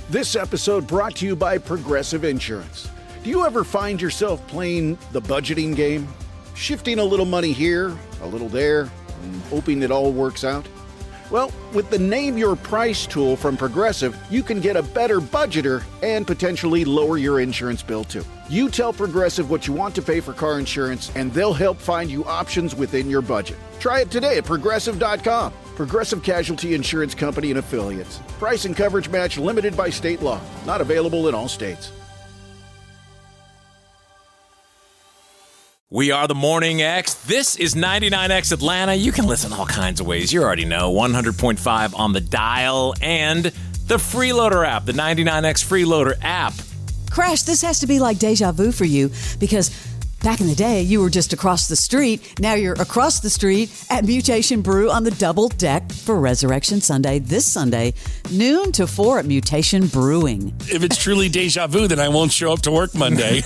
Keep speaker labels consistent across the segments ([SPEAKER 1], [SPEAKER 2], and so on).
[SPEAKER 1] This episode brought to you by Progressive Insurance. Do you ever find yourself playing the budgeting game? Shifting a little money here, a little there, and hoping it all works out? Well, with the Name Your Price tool from Progressive, you can get a better budgeter and potentially lower your insurance bill too. You tell Progressive what you want to pay for car insurance, and they'll help find you options within your budget. Try it today at Progressive.com. Progressive Casualty Insurance Company and Affiliates. Price and coverage match limited by state law. Not available in all states.
[SPEAKER 2] We are the Morning X. This is 99X Atlanta. You can listen all kinds of ways. You already know. 100.5 on the dial and the Freeloader app, the 99X Freeloader app.
[SPEAKER 3] Crash, this has to be like deja vu for you because back in the day, you were just across the street. Now you're across the street at Mutation Brew on the double deck for Resurrection Sunday, this Sunday, noon to 4 at Mutation Brewing.
[SPEAKER 4] If it's truly deja vu, then I won't show up to work Monday.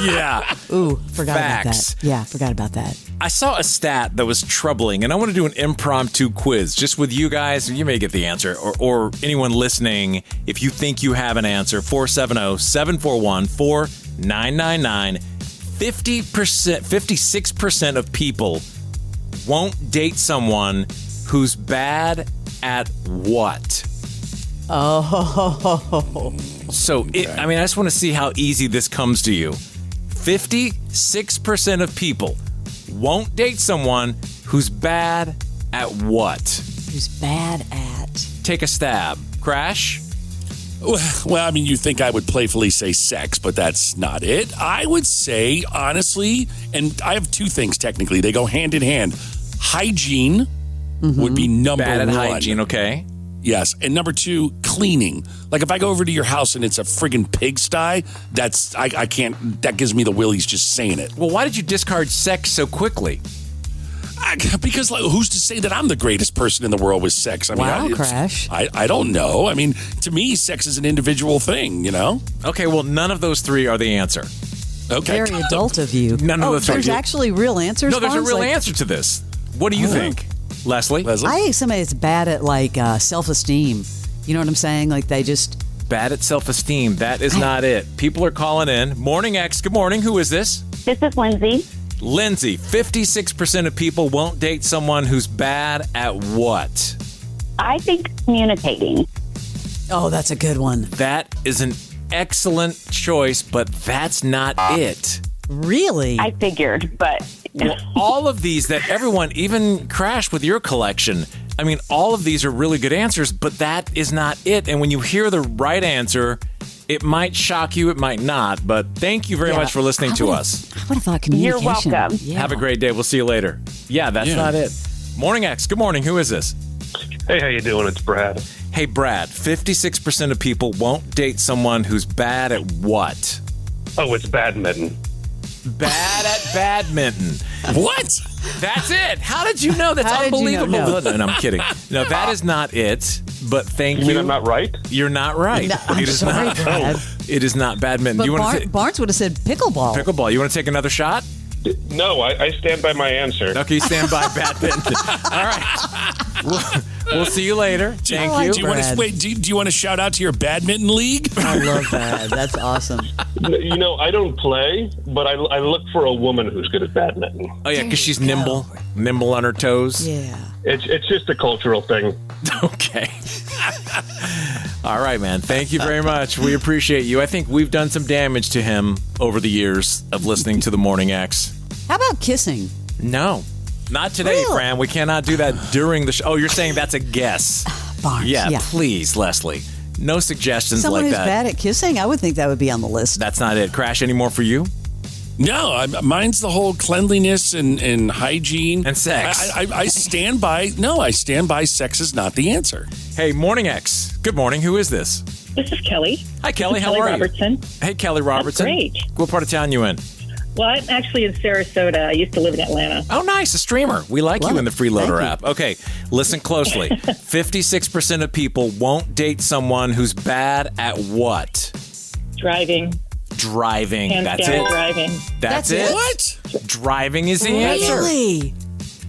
[SPEAKER 2] Yeah.
[SPEAKER 3] Ooh, forgot
[SPEAKER 2] Facts.
[SPEAKER 3] about that. Yeah, forgot about that.
[SPEAKER 2] I saw a stat that was troubling, and I want to do an impromptu quiz just with you guys. You may get the answer, or anyone listening, if you think you have an answer, 470-741-4999. 56% of people won't date someone who's bad at what?
[SPEAKER 3] Oh.
[SPEAKER 2] So, I just want to see how easy this comes to you. 56% of people won't date someone who's bad at what?
[SPEAKER 3] Who's bad at?
[SPEAKER 2] Take a stab. Crash?
[SPEAKER 4] Well, you think I would playfully say sex, but that's not it. I would say, honestly, and I have two things technically. They go hand in hand. Hygiene would be number one.
[SPEAKER 2] Bad at hygiene, okay.
[SPEAKER 4] Yes. And number two, cleaning. Like if I go over to your house and it's a friggin' pigsty, I can't, that gives me the willies just saying it.
[SPEAKER 2] Well, why did you discard sex so quickly?
[SPEAKER 4] Because who's to say that I'm the greatest person in the world with sex?
[SPEAKER 3] Crash.
[SPEAKER 4] I don't know. To me, sex is an individual thing, you know?
[SPEAKER 2] Okay, well, none of those three are the answer.
[SPEAKER 4] Okay.
[SPEAKER 3] Very adult of you.
[SPEAKER 2] None of those
[SPEAKER 3] there's actually real answers?
[SPEAKER 2] No, there's a
[SPEAKER 3] Barnes?
[SPEAKER 2] real answer to this. What do you think? Leslie?
[SPEAKER 3] I think somebody that's bad at, self-esteem. You know what I'm saying? Like, they just...
[SPEAKER 2] Bad at self-esteem. That is not it. People are calling in. Morning X. Good morning. Who is this?
[SPEAKER 5] This is Lindsay.
[SPEAKER 2] Lindsay, 56% of people won't date someone who's bad at what?
[SPEAKER 5] I think communicating.
[SPEAKER 3] Oh, that's a good one.
[SPEAKER 2] That is an excellent choice, but that's not it.
[SPEAKER 3] Really?
[SPEAKER 5] I figured, but...
[SPEAKER 2] Well, all of these that everyone, even Crash with your collection, all of these are really good answers, but that is not it. And when you hear the right answer, it might shock you, it might not. But thank you very much for listening to us.
[SPEAKER 3] I would have thought communication.
[SPEAKER 5] You're welcome.
[SPEAKER 3] Yeah.
[SPEAKER 2] Have a great day. We'll see you later. Yeah, that's not it. Morning X. Good morning. Who is this?
[SPEAKER 6] Hey, how you doing? It's Brad.
[SPEAKER 2] Hey, Brad. 56% of people won't date someone who's bad at what?
[SPEAKER 6] Oh, it's badminton.
[SPEAKER 2] Bad at badminton.
[SPEAKER 4] What?
[SPEAKER 2] That's it. How did you know? That's unbelievable.
[SPEAKER 3] know?
[SPEAKER 2] No, I'm kidding. No, that is not it. But thank you.
[SPEAKER 6] You mean I'm not right?
[SPEAKER 2] You're not right.
[SPEAKER 3] No, I'm sorry, Brad.
[SPEAKER 2] It is not badminton.
[SPEAKER 3] But
[SPEAKER 2] You want to
[SPEAKER 3] Barnes would have said pickleball.
[SPEAKER 2] pickleball? You want to take another shot?
[SPEAKER 6] No, I stand by my answer.
[SPEAKER 2] Okay, stand by badminton. All right. We'll see you later. Thank you.
[SPEAKER 4] Do you want to wait? Do you want to shout out to your badminton league?
[SPEAKER 3] I love that. That's awesome.
[SPEAKER 6] I don't play, but I look for a woman who's good at badminton.
[SPEAKER 2] Oh yeah, because she's nimble on her toes.
[SPEAKER 3] Yeah.
[SPEAKER 6] It's just a cultural thing.
[SPEAKER 2] Okay. All right, man. Thank you very much. We appreciate you. I think we've done some damage to him over the years of listening to the Morning X.
[SPEAKER 3] How about kissing?
[SPEAKER 2] No, not today,
[SPEAKER 3] Really?
[SPEAKER 2] Fran. We cannot do that during the show. Oh, you're saying that's a guess.
[SPEAKER 3] Barnes.
[SPEAKER 2] Yeah, please, Leslie. No suggestions
[SPEAKER 3] Someone
[SPEAKER 2] like
[SPEAKER 3] who's
[SPEAKER 2] that.
[SPEAKER 3] bad at kissing? I would think that would be on the list.
[SPEAKER 2] That's not it. Crash, any more for you?
[SPEAKER 4] No, mine's the whole cleanliness and hygiene.
[SPEAKER 2] And sex.
[SPEAKER 4] I stand by, sex is not the answer.
[SPEAKER 2] Hey, Morning X. Good morning. Who is this?
[SPEAKER 7] This is Kelly.
[SPEAKER 2] Hi, Kelly. How
[SPEAKER 7] Kelly
[SPEAKER 2] are
[SPEAKER 7] Robertson.
[SPEAKER 2] you? Hey, Kelly Robertson.
[SPEAKER 7] That's great.
[SPEAKER 2] What part of town you in?
[SPEAKER 7] Well, I'm actually in Sarasota. I used to live in Atlanta.
[SPEAKER 2] Oh, nice. A streamer. We like you in the Freeloader
[SPEAKER 3] Thank
[SPEAKER 2] app. Okay, listen closely. 56% of people won't date someone who's bad at what?
[SPEAKER 7] Driving.
[SPEAKER 2] Driving.
[SPEAKER 7] Hands
[SPEAKER 2] That's
[SPEAKER 7] down
[SPEAKER 2] it.
[SPEAKER 7] driving.
[SPEAKER 2] That's it.
[SPEAKER 4] What?
[SPEAKER 2] Driving is the answer.
[SPEAKER 3] Really?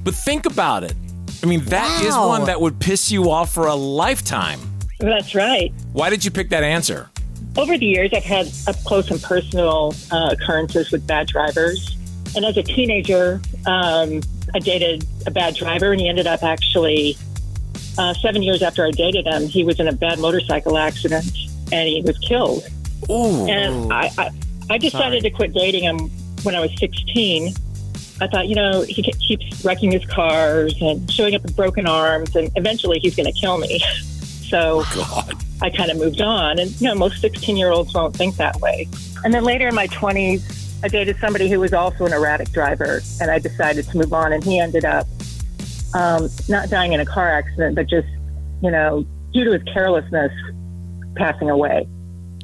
[SPEAKER 2] But think about it. That is
[SPEAKER 3] Wow.
[SPEAKER 2] one that would piss you off for a lifetime.
[SPEAKER 7] That's right.
[SPEAKER 2] Why did you pick that answer?
[SPEAKER 7] Over the years, I've had up close and personal occurrences with bad drivers. And as a teenager, I dated a bad driver, and he ended up actually 7 years after I dated him, he was in a bad motorcycle accident and he was killed.
[SPEAKER 2] Ooh.
[SPEAKER 7] And I decided to quit dating him when I was 16. I thought, he keeps wrecking his cars and showing up with broken arms, and eventually he's going to kill me. So I kind of moved on. And, most 16-year-olds won't think that way. And then later in my 20s, I dated somebody who was also an erratic driver, and I decided to move on. And he ended up not dying in a car accident, but just, due to his carelessness, passing away.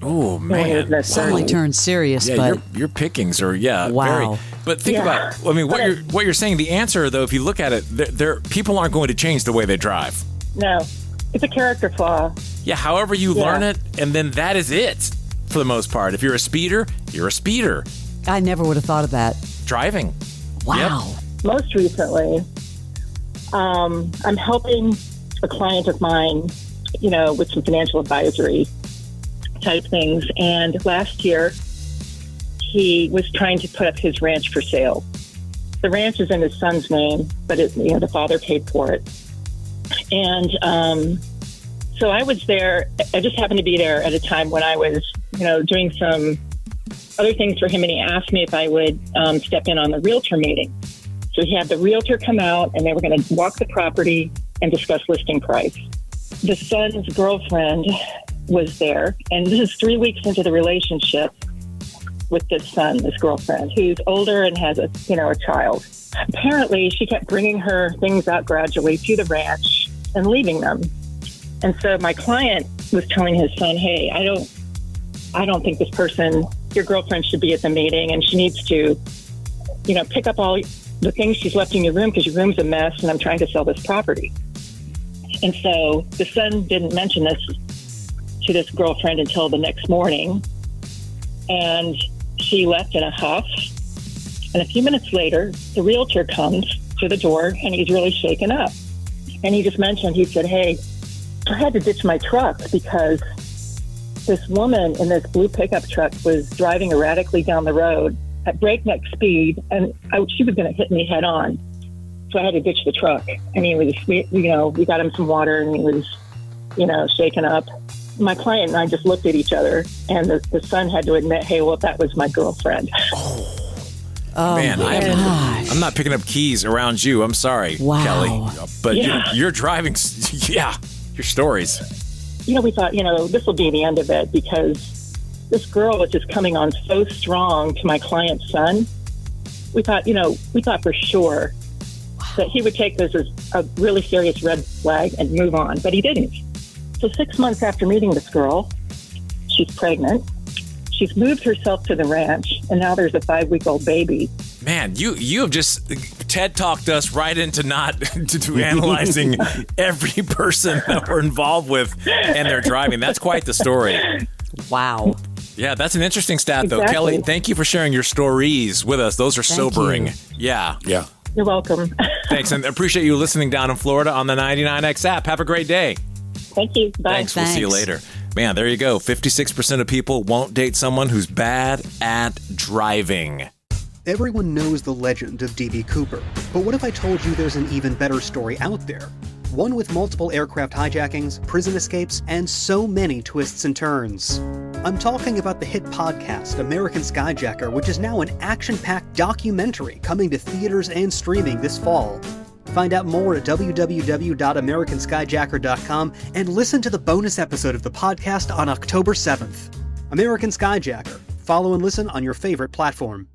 [SPEAKER 2] Oh, man.
[SPEAKER 3] Suddenly turned serious, but
[SPEAKER 2] your pickings are,
[SPEAKER 3] wow.
[SPEAKER 2] very. But think about, what you're saying. The answer, though, if you look at it, people aren't going to change the way they drive.
[SPEAKER 7] No, it's a character flaw.
[SPEAKER 2] Yeah, however you learn it, and then that is it for the most part. If you're a speeder, you're a speeder.
[SPEAKER 3] I never would have thought of that.
[SPEAKER 2] Driving.
[SPEAKER 3] Wow.
[SPEAKER 2] Yep.
[SPEAKER 7] Most recently, I'm helping a client of mine, with some financial advisory type things. And last year, he was trying to put up his ranch for sale. The ranch is in his son's name, but the father paid for it. And so I was there. I just happened to be there at a time when I was, doing some other things for him. And he asked me if I would step in on the realtor meeting. So he had the realtor come out, and they were going to walk the property and discuss listing price. The son's girlfriend was there, and this is 3 weeks into the relationship with this son, this girlfriend, who's older and has a child. Apparently, she kept bringing her things out gradually to the ranch and leaving them. And so my client was telling his son, "Hey, I don't think this person, your girlfriend, should be at the meeting, and she needs to, pick up all the things she's left in your room because your room's a mess, and I'm trying to sell this property." And so the son didn't mention this to this girlfriend until the next morning, and she left in a huff. And a few minutes later, the realtor comes to the door, and he's really shaken up. And he just mentioned, he said, "Hey, I had to ditch my truck because this woman in this blue pickup truck was driving erratically down the road at breakneck speed, and she was going to hit me head on. So I had to ditch the truck." And he was, we got him some water, and he was, shaken up. My client and I just looked at each other, and the son had to admit, "Hey, well, that was my girlfriend."
[SPEAKER 3] Oh,
[SPEAKER 2] man,
[SPEAKER 3] gosh.
[SPEAKER 2] I'm not picking up keys around you. I'm sorry,
[SPEAKER 3] Wow.
[SPEAKER 2] Kelly. But you're driving. Yeah, your stories.
[SPEAKER 7] We thought, this will be the end of it, because this girl was just coming on so strong to my client's son. We thought for sure that he would take this as a really serious red flag and move on, but he didn't. So 6 months after meeting this girl, she's pregnant. She's moved herself to the ranch, and now there's a 5-week-old baby.
[SPEAKER 2] Man, you have just TED talked us right into to analyzing every person that we're involved with and their driving. That's quite the story.
[SPEAKER 3] Wow.
[SPEAKER 2] Yeah, that's an interesting stat, though.
[SPEAKER 7] Exactly.
[SPEAKER 2] Kelly, thank you for sharing your stories with us. Those are sobering.
[SPEAKER 3] you.
[SPEAKER 2] Yeah.
[SPEAKER 4] Yeah.
[SPEAKER 7] You're welcome.
[SPEAKER 2] Thanks, and appreciate you listening down in Florida on the 99X app. Have a great day.
[SPEAKER 7] Thank you. Bye.
[SPEAKER 2] Thanks. We'll see you later. Man, there you go. 56% of people won't date someone who's bad at driving.
[SPEAKER 8] Everyone knows the legend of D.B. Cooper, but what if I told you there's an even better story out there? One with multiple aircraft hijackings, prison escapes, and so many twists and turns. I'm talking about the hit podcast American Skyjacker, which is now an action-packed documentary coming to theaters and streaming this fall. Find out more at www.americanskyjacker.com and listen to the bonus episode of the podcast on October 7th. American Skyjacker. Follow and listen on your favorite platform.